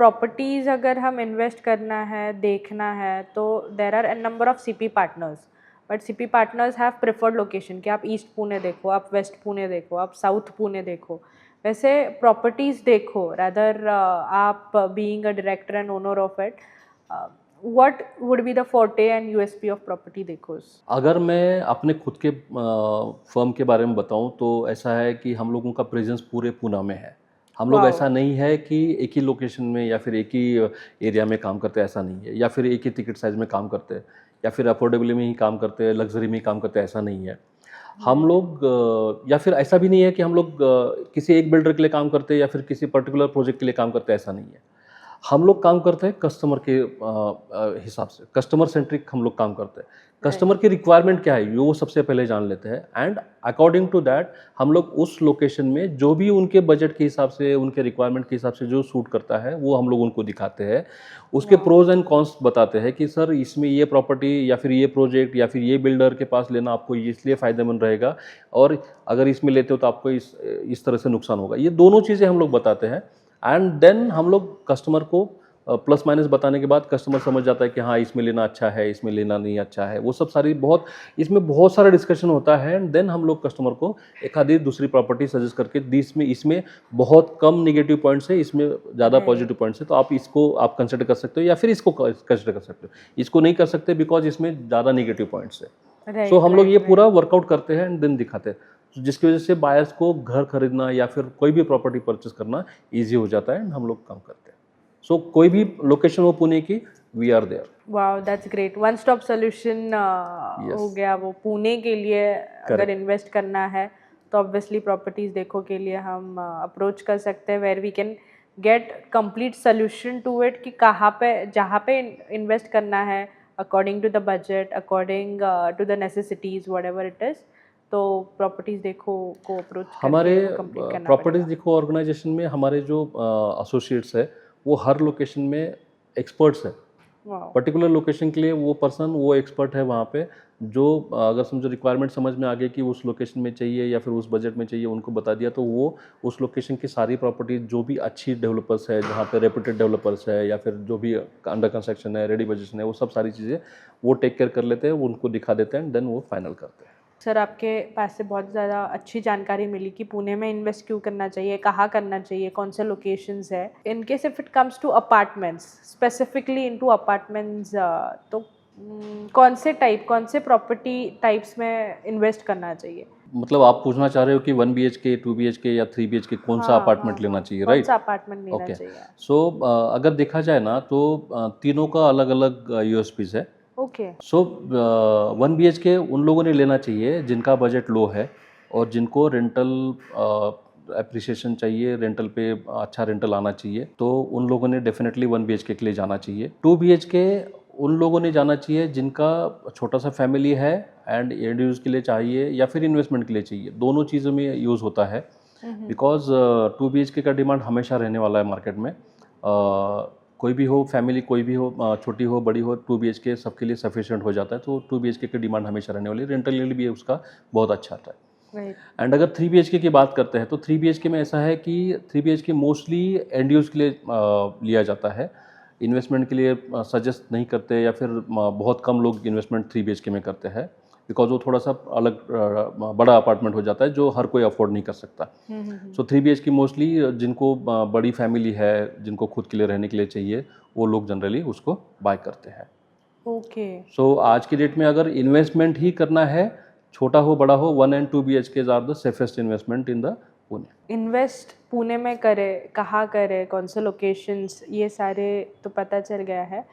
Properties अगर हम invest करना है, देखना है, तो there are an number of CP partners, but CP partners have preferred location कि आप ईस्ट पुणे देखो, आप वेस्ट पुणे देखो, आप साउथ पुणे देखो। वैसे प्रॉपर्टीज़ देखो रादर आप being a director and owner of it, what would be the forte and USP of property देखोस? अगर मैं अपने खुद के फर्म के बारे में बताऊं तो ऐसा है कि हम लोगों का प्रेजेंस पूरे पूना में है। हम लोग वाओ! ऐसा नहीं है कि एक ही लोकेशन में या फिर एक ही एरिया में काम करते हैं, ऐसा नहीं है, या फिर एक ही टिकट साइज में काम करते हैं, या फिर अफोर्डेबल में ही काम करते हैं, लग्जरी में ही काम करते हैं, ऐसा नहीं है। हम राइट। लोग या फिर ऐसा भी नहीं है कि हम लोग किसी एक बिल्डर के लिए काम करते हैं या फिर किसी पर्टिकुलर प्रोजेक्ट के लिए काम करते हैं, ऐसा नहीं है। हम लोग काम करते हैं कस्टमर के हिसाब से, कस्टमर सेंट्रिक हम लोग काम करते हैं। राइट। कस्टमर की रिक्वायरमेंट क्या है ये वो सबसे पहले जान लेते हैं, एंड अकॉर्डिंग टू दैट हम लोग उस लोकेशन में जो भी उनके बजट के हिसाब से, उनके रिक्वायरमेंट के हिसाब से जो सूट करता है वो हम लोग उनको दिखाते हैं। उसके वाओ! प्रोज एंड कॉन्स बताते हैं कि सर इसमें ये प्रॉपर्टी या फिर ये प्रोजेक्ट या फिर ये बिल्डर के पास लेना आपको इसलिए फ़ायदेमंद रहेगा, और अगर इसमें लेते हो तो आपको इस तरह से नुकसान होगा। ये दोनों चीज़ें हम लोग बताते हैं, एंड देन हम लोग कस्टमर को प्लस माइनस बताने के बाद कस्टमर समझ जाता है कि हाँ इसमें लेना अच्छा है, इसमें लेना नहीं अच्छा है। वो सब सारी बहुत, इसमें बहुत सारा डिस्कशन होता है, एंड देन हम लोग कस्टमर को एक आधी दूसरी प्रॉपर्टी सजेस्ट करके दी, इसमें इसमें बहुत कम नेगेटिव पॉइंट्स है, इसमें ज़्यादा राइट। पॉजिटिव पॉइंट्स है, तो आप इसको आप कंसिडर कर सकते हो या फिर इसको कंसिडर कर सकते हो। इसको नहीं कर सकते बिकॉज इसमें ज़्यादा नेगेटिव पॉइंट्स है। सो राइट, हम लोग ये राइट, पूरा राइट। वर्कआउट करते हैं एंड देन दिखाते हैं, तो जिसकी वजह से बायर्स को घर खरीदना या फिर कोई भी प्रॉपर्टी परचेस करना ईजी हो जाता है, एंड हम लोग काम करते हैं। सो कोई भी लोकेशन हो पुणे की, we are there. Wow, that's great. One stop solution yes, हो गया वो पुणे के लिए। अगर करेक्ट। इन्वेस्ट करना है तो ऑब्वियसली प्रॉपर्टीज देखो के लिए हम अप्रोच कर सकते हैं, where we can get complete solution to it कि कहाँ पे, जहाँ पे इन्वेस्ट करना है according to the budget, according to the necessities, whatever it is. तो प्रॉपर्टीज देखो को अप्रोच हमारे करके वो कंप्लीट करना प्रॉपर्टीज पड़ेगा। देखो ऑर्गेनाइजेशन में हमारे जो एसोसिएट्स है वो हर लोकेशन में एक्सपर्ट्स है। वाओ। पर्टिकुलर लोकेशन के लिए वो पर्सन, वो एक्सपर्ट है वहाँ पे, जो अगर समझो रिक्वायरमेंट समझ में आ गई कि उस लोकेशन में चाहिए या फिर उस बजट में चाहिए, उनको बता दिया तो वो उस लोकेशन की सारी प्रॉपर्टीज जो भी अच्छी डेवलपर्स है, जहाँ पे रेपुटेड डेवलपर्स है या फिर जो भी अंडर कंस्ट्रक्शन है, रेडी पोजीशन है, वो सब सारी चीज़ें वो टेक केयर कर लेते हैं, वो उनको दिखा देते हैं, देन वो फाइनल करते हैं। सर, आपके पास से बहुत ज़्यादा अच्छी जानकारी मिली कि पुणे में इन्वेस्ट क्यों करना चाहिए, कहाँ करना चाहिए, कौन से लोकेशंस है। In case if it comes to apartments, specifically into apartments, तो कौन से टाइप, कौन से प्रॉपर्टी टाइप्स में इन्वेस्ट करना चाहिए? मतलब आप पूछना चाह रहे हो कि 1 BHK, 2 BHK या 3 BHK कौन सा हाँ, हाँ, अपार्टमेंट लेना हाँ। चाहिए, कौन राइट? सा अपार्टमेंट लेना ओके। चाहिए? सो अगर देखा जाए ना तो तीनों का अलग अलग यूएसपीज है। ओके। सो 1 BHK उन लोगों ने लेना चाहिए जिनका बजट लो है और जिनको रेंटल एप्रिसिएशन चाहिए, रेंटल पे अच्छा रेंटल आना चाहिए, तो उन लोगों ने डेफिनेटली 1 BHK के लिए जाना चाहिए। 2 BHK उन लोगों ने जाना चाहिए जिनका छोटा सा फैमिली है एंड एंड यूज़ के लिए चाहिए या फिर इन्वेस्टमेंट के लिए चाहिए, दोनों चीज़ों में यूज़ होता है। बिकॉज 2 BHK का डिमांड हमेशा रहने वाला है मार्केट में। कोई भी हो फैमिली, कोई भी हो, छोटी हो बड़ी हो, 2 BHK सबके लिए सफिशिएंट हो जाता है, तो 2 BHK की डिमांड हमेशा रहने वाली है। रेंटल यील्ड भी उसका बहुत अच्छा आता है। राइट। एंड अगर 3 BHK की बात करते हैं तो 3 BHK में ऐसा है कि 3 BHK मोस्टली एंड यूज़ के लिए लिया जाता है। इन्वेस्टमेंट के लिए सजेस्ट नहीं करते, या फिर बहुत कम लोग इन्वेस्टमेंट 3 BHK में करते हैं, बिकॉज वो थोड़ा सा अलग बड़ा अपार्टमेंट हो जाता है जो हर कोई अफोर्ड नहीं कर सकता। सो 3 BHK मोस्टली जिनको बड़ी फैमिली है, जिनको खुद के लिए रहने के लिए चाहिए, वो लोग जनरली उसको बाय करते हैं। ओके। सो आज की डेट में अगर इन्वेस्टमेंट ही करना है, छोटा हो बड़ा हो, 1 and 2 BHK are the safest investment in the Pune. Invest Pune में करे, कहाँ करे, कौन से लोकेशंस, ये सारे तो पता चल गया है।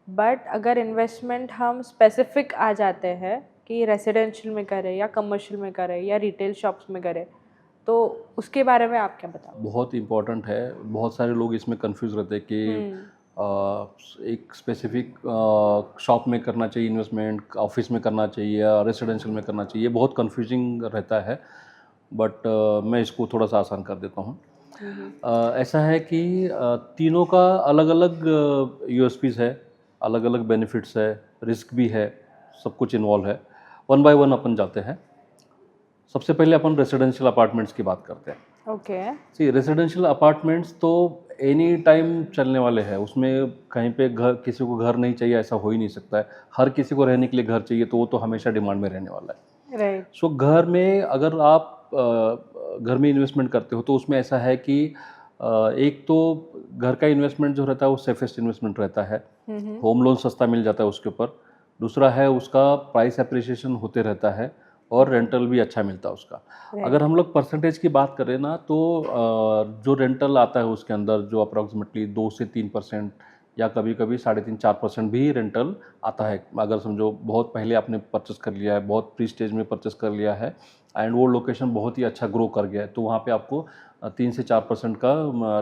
बट अगर इन्वेस्टमेंट हम स्पेसिफिक आ जाते हैं कि रेसिडेंशियल में करें या कमर्शियल में करें या रिटेल शॉप्स में करें, तो उसके बारे में आप क्या बताओ? बहुत इंपॉर्टेंट है। बहुत सारे लोग इसमें कंफ्यूज रहते हैं कि एक स्पेसिफिक शॉप में करना चाहिए इन्वेस्टमेंट, ऑफिस में करना चाहिए या रेसिडेंशियल में करना चाहिए, बहुत कंफ्यूजिंग रहता है। बट मैं इसको थोड़ा सा आसान कर देता हूँ। ऐसा है कि तीनों का अलग अलग यूएसपीज है, अलग अलग बेनिफिट्स है, रिस्क भी है, सब कुछ इन्वॉल्व है। वन बाय वन अपन जाते हैं। सबसे पहले अपन रेसिडेंशियल अपार्टमेंट्स की बात करते हैं। ओके। सी रेसिडेंशियल अपार्टमेंट्स तो एनी टाइम चलने वाले हैं, उसमें कहीं पे घर किसी को घर नहीं चाहिए ऐसा हो ही नहीं सकता है, हर किसी को रहने के लिए घर चाहिए, तो वो तो हमेशा डिमांड में रहने वाला है। राइट। सो घर में अगर आप घर में इन्वेस्टमेंट करते हो तो उसमें ऐसा है कि एक तो घर का इन्वेस्टमेंट जो रहता है वो सेफेस्ट इन्वेस्टमेंट रहता है, होम लोन सस्ता मिल जाता है उसके ऊपर। दूसरा है उसका प्राइस एप्रिसिएशन होते रहता है और रेंटल भी अच्छा मिलता है उसका। अगर हम लोग परसेंटेज की बात करें ना तो जो रेंटल आता है उसके अंदर जो अप्रॉक्सीमेटली 2 से 3% या कभी कभी 3.5-4% भी रेंटल आता है। अगर समझो बहुत पहले आपने परचेस कर लिया है, बहुत प्री स्टेज में परचेस कर लिया है एंड वो लोकेशन बहुत ही अच्छा ग्रो कर गया है, तो वहाँ पे आपको 3 से 4% का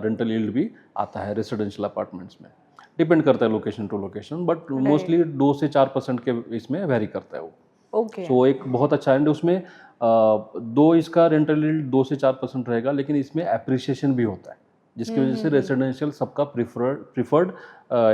रेंटल यील्ड भी आता है रेसिडेंशियल अपार्टमेंट्स में। डिपेंड करता है location to location, but mostly 2 से 4% के इसमें वेरी करता है वो। ओके। सो एक बहुत अच्छा एंड उसमें दो इसका रेंटल यील्ड 2 से 4% रहेगा, लेकिन इसमें एप्रिसिएशन भी होता है, जिसकी वजह से रेसिडेंशियल सबका प्रिफर्ड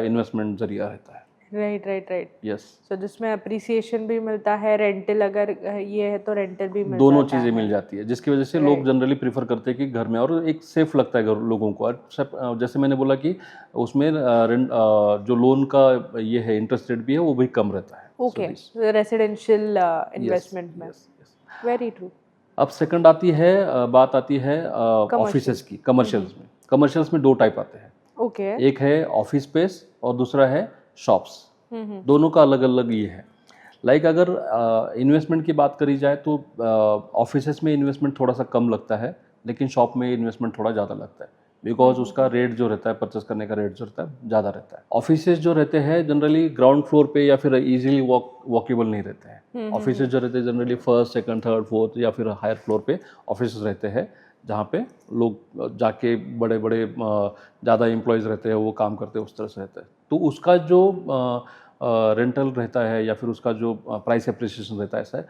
इन्वेस्टमेंट जरिया रहता है। Right right right. यस, सो जिसमें अप्रिसिएशन भी मिलता है, रेंटल अगर ये है तो रेंटल भी मिल दोनों जाता चीज़ें है। मिल जाती है, जिसकी वजह से लोग जनरली प्रीफर करते हैं कि घर में, और एक सेफ लगता है लोगों को। और जैसे मैंने बोला कि उसमें जो लोन का ये है इंटरेस्ट रेट भी है वो भी कम रहता है। ओके, रेसिडेंशियल इन्वेस्टमेंट में। Yes yes. Very true. अब सेकंड आती है बात आती है ऑफिसेज की, कमर्शियल्स में। कमर्शियल्स में दो टाइप आते हैं, ओके। एक है ऑफिस स्पेस और दूसरा है शॉप्स। दोनों का अलग अलग ये है। लाइक अगर इन्वेस्टमेंट की बात करी जाए तो ऑफिसेस में इन्वेस्टमेंट थोड़ा सा कम लगता है, लेकिन शॉप में इन्वेस्टमेंट थोड़ा ज़्यादा लगता है, बिकॉज उसका रेट जो रहता है, परचेस करने का रेट जो रहता है ज़्यादा रहता है। ऑफिसेज जो रहते हैं जनरली ग्राउंड फ्लोर पे या फिर इजीली वॉकेबल नहीं रहते हैं। ऑफिसेज जो रहते हैं generally first second third fourth या फिर हायर फ्लोर पे ऑफिस रहते हैं, जहाँ पे लोग जाके बड़े बड़े ज़्यादा एम्प्लॉयज़ रहते हैं, वो काम करते हैं, उस तरह से रहता है। तो उसका जो रेंटल रहता है या फिर उसका जो प्राइस एप्रिसिएशन रहता है, ऐसा है।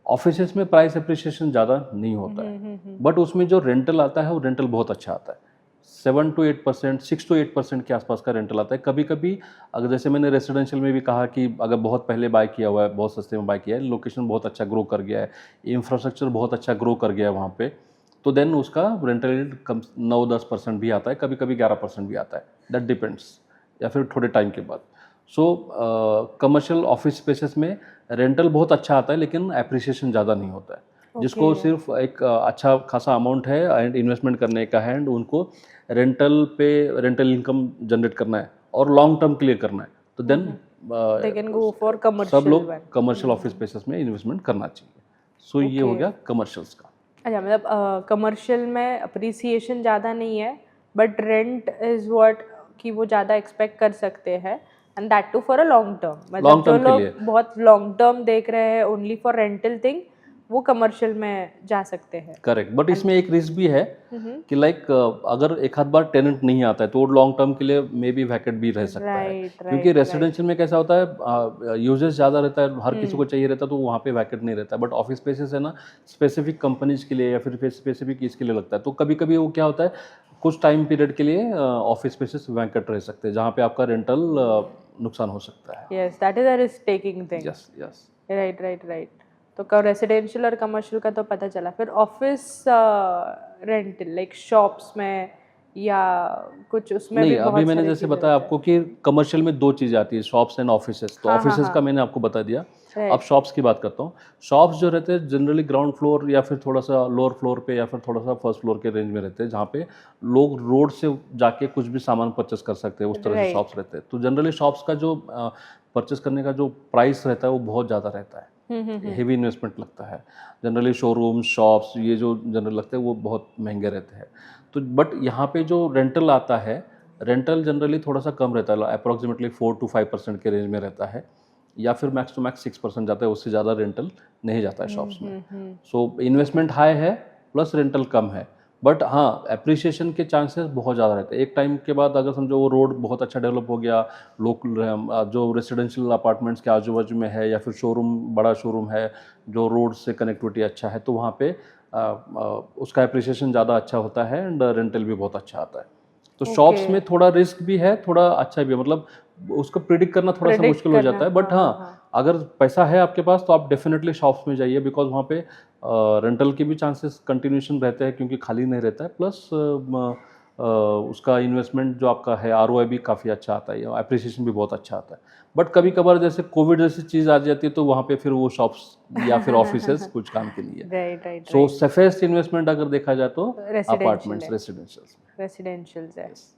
ऑफिसेस में प्राइस एप्रिसिएशन ज़्यादा नहीं होता है, बट उसमें जो रेंटल आता है वो रेंटल बहुत अच्छा आता है। 7 to 8%, 6 to 8% के आसपास का रेंटल आता है। कभी कभी अगर जैसे मैंने रेसिडेंशियल में भी कहा कि अगर बहुत पहले बाय किया हुआ है, बहुत सस्ते में बाय किया है, लोकेशन बहुत अच्छा ग्रो कर गया है, इंफ्रास्ट्रक्चर बहुत अच्छा ग्रो कर गया है वहाँ पे, तो देन उसका रेंटल यील्ड कम 9-10% भी आता है, कभी कभी 11% भी आता है। दैट डिपेंड्स, या फिर थोड़े टाइम के बाद। सो कमर्शियल ऑफिस स्पेसेस में रेंटल बहुत अच्छा आता है, लेकिन एप्रिसिएशन ज़्यादा नहीं होता है। जिसको सिर्फ एक अच्छा खासा अमाउंट है एंड इन्वेस्टमेंट करने का है एंड उनको रेंटल इनकम जनरेट करना है और लॉन्ग टर्म के लिए करना है, तो then they can go for सब कमर्शियल लोग वन। कमर्शियल ऑफिस स्पेसेस में इन्वेस्टमेंट करना चाहिए। सो ये हो गया कमर्शियल्स का। अच्छा, मतलब कमर्शियल में अप्रिसिएशन ज़्यादा नहीं है, बट रेंट इज़ व्हाट कि वो ज़्यादा एक्सपेक्ट कर सकते हैं, and that too for a long term. मतलब लॉन्ग जो टर्म के लोग लिए बहुत लॉन्ग टर्म देख रहे हैं ओनली फॉर रेंटल थिंग, वो कमर्शियल में जा सकते हैं। करेक्ट, बट इसमें एक रिस्क भी है कि लाइक अगर एक आध बार टेनेंट नहीं आता है तो लॉन्ग टर्म के लिए मे बी वैकेंट भी रह सकता है, राइट क्योंकि राइट। रेसिडेंशियल में कैसा होता है यूजेस ज़्यादा रहता है, हर किसी को चाहिए रहता है, तो वहाँ पे वैकेंट नहीं रहता है। बट ऑफिस स्पेसेस है ना, स्पेसिफिक कंपनीज के लिए या फिर स्पेसिफिक इसके लिए लगता है, तो कभी कभी वो क्या होता है कुछ टाइम पीरियड के लिए ऑफिस स्पेसेस वैकेंट रह सकते हैं, जहाँ पे आपका रेंटल नुकसान हो सकता है। Yes, that is a risk taking thing. Yes yes. Right right right. तो रेसिडेंशियल और कमर्शियल का तो पता चला, फिर ऑफिस रेंटल लाइक शॉप्स में या कुछ उसमें नहीं, भी अभी बहुत मैंने सारे जैसे चीज़ें बताया होते हैं। आपको कि कमर्शियल में दो चीज़ें आती है, शॉप्स एंड ऑफिसेस। तो हाँ हाँ ऑफिसेस का हाँ। मैंने आपको बता दिया। अब राइट। शॉप्स की बात करता हूँ। शॉप्स जो रहते हैं जनरली ग्राउंड फ्लोर या फिर थोड़ा सा लोअर फ्लोर पे या फिर थोड़ा सा फर्स्ट फ्लोर के रेंज में रहते हैं, जहाँ पे लोग रोड से जाके कुछ भी सामान परचेस कर सकते हैं, उस तरह से शॉप्स रहते हैं। तो जनरली शॉप्स का जो परचेस करने का जो प्राइस रहता है वो बहुत ज़्यादा रहता है, हेवी इन्वेस्टमेंट लगता है। जनरली शोरूम शॉप्स ये जो जनरल लगते हैं वो बहुत महंगे रहते हैं। तो बट यहाँ पे जो रेंटल आता है, रेंटल जनरली थोड़ा सा कम रहता है, अप्रॉक्सीमेटली 4 to 5% के रेंज में रहता है, या फिर मैक्स टू मैक्स 6% जाता है, उससे ज़्यादा रेंटल नहीं जाता है शॉप्स में। सो इन्वेस्टमेंट हाई है प्लस रेंटल कम है, बट हाँ एप्रिसिएशन के चांसेस बहुत ज़्यादा रहते हैं। एक टाइम के बाद अगर समझो वो रोड बहुत अच्छा डेवलप हो गया, लोग जो रेसिडेंशियल अपार्टमेंट्स के आजू बाजू में है या फिर शोरूम बड़ा शोरूम है जो रोड से कनेक्टिविटी अच्छा है, तो वहाँ पे उसका एप्रिसिएशन ज़्यादा अच्छा होता है एंड रेंटल भी बहुत अच्छा आता है। तो शॉप्स में थोड़ा रिस्क भी है, थोड़ा अच्छा भी है, मतलब उसको प्रिडिक्ट करना थोड़ा सा मुश्किल हो जाता है। बट हाँ, अगर पैसा है आपके पास तो आप डेफिनेटली शॉप्स में जाइए, बिकॉज वहाँ पे रेंटल के भी चांसेस कंटिन्यूशन रहते हैं क्योंकि खाली नहीं रहता है, प्लस उसका इन्वेस्टमेंट जो आपका है ROI भी काफ़ी अच्छा आता है, एप्रिसिएशन भी बहुत अच्छा आता है। बट कभी कभार जैसे कोविड जैसी चीज़ आ जाती है तो वहाँ पे फिर वो शॉप्स या फिर ऑफिसेस कुछ काम के लिए। Right right so safest investment अगर देखा जाए तो रेसिडेंशियल अपार्टमेंट्स है, रेसिडेंशियल्स। रेसिडेंशियल्स है। यस।